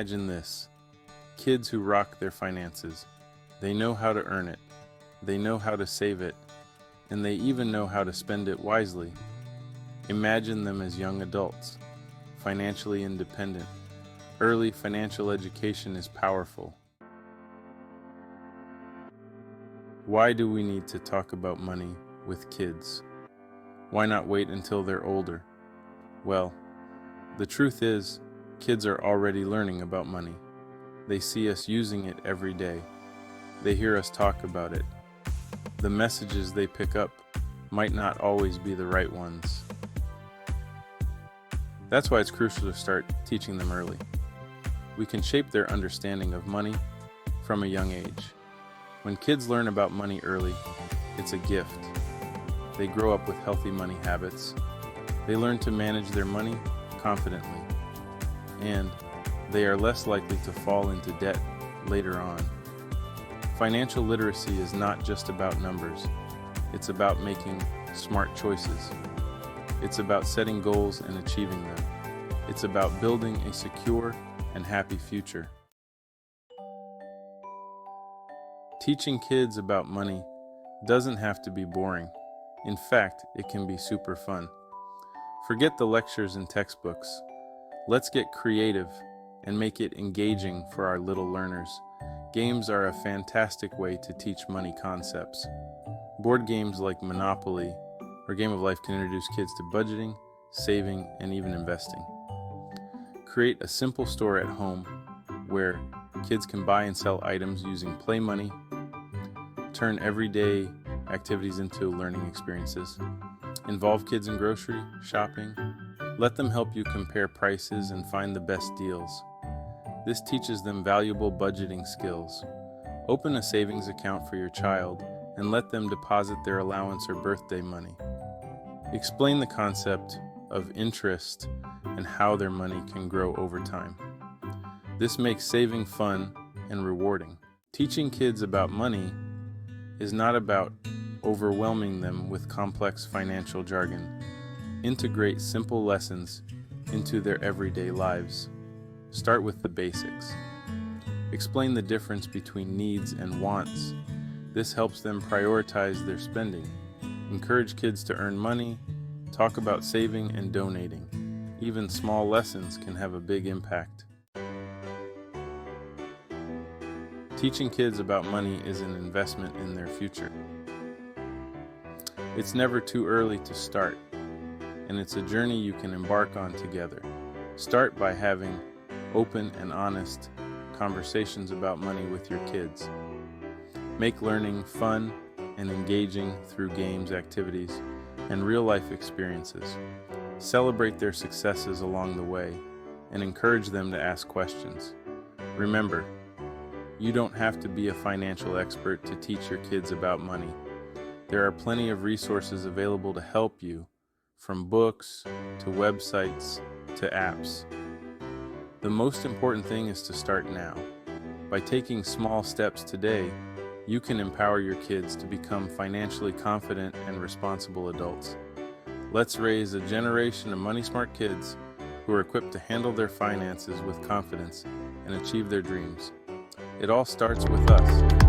Imagine this. Kids who rock their finances. They know how to earn it. They know how to save it. And they even know how to spend it wisely. Imagine them as young adults, financially independent. Early financial education is powerful. Why do we need to talk about money with kids? Why not wait until they're older? Well, the truth is, kids are already learning about money. They see us using it every day. They hear us talk about it. The messages they pick up might not always be the right ones. That's why it's crucial to start teaching them early. We can shape their understanding of money from a young age. When kids learn about money early, it's a gift. They grow up with healthy money habits. They learn to manage their money confidently. And they are less likely to fall into debt later on. Financial literacy is not just about numbers. It's about making smart choices. It's about setting goals and achieving them. It's about building a secure and happy future. Teaching kids about money doesn't have to be boring. In fact, it can be super fun. Forget the lectures and textbooks. Let's get creative and make it engaging for our little learners. Games are a fantastic way to teach money concepts. Board games like Monopoly or Game of Life can introduce kids to budgeting, saving, and even investing. Create a simple store at home where kids can buy and sell items using play money. Turn everyday activities into learning experiences. Involve kids in grocery shopping. Let them help you compare prices and find the best deals. This teaches them valuable budgeting skills. Open a savings account for your child and let them deposit their allowance or birthday money. Explain the concept of interest and how their money can grow over time. This makes saving fun and rewarding. Teaching kids about money is not about overwhelming them with complex financial jargon. Integrate simple lessons into their everyday lives. Start with the basics. Explain the difference between needs and wants. This helps them prioritize their spending. Encourage kids to earn money. Talk about saving and donating. Even small lessons can have a big impact. Teaching kids about money is an investment in their future. It's never too early to start, and it's a journey you can embark on together. Start by having open and honest conversations about money with your kids. Make learning fun and engaging through games, activities, and real-life experiences. Celebrate their successes along the way and encourage them to ask questions. Remember, you don't have to be a financial expert to teach your kids about money. There are plenty of resources available to help you, from books to websites to apps. The most important thing is to start now. By taking small steps today, you can empower your kids to become financially confident and responsible adults. Let's raise a generation of money-smart kids who are equipped to handle their finances with confidence and achieve their dreams. It all starts with us.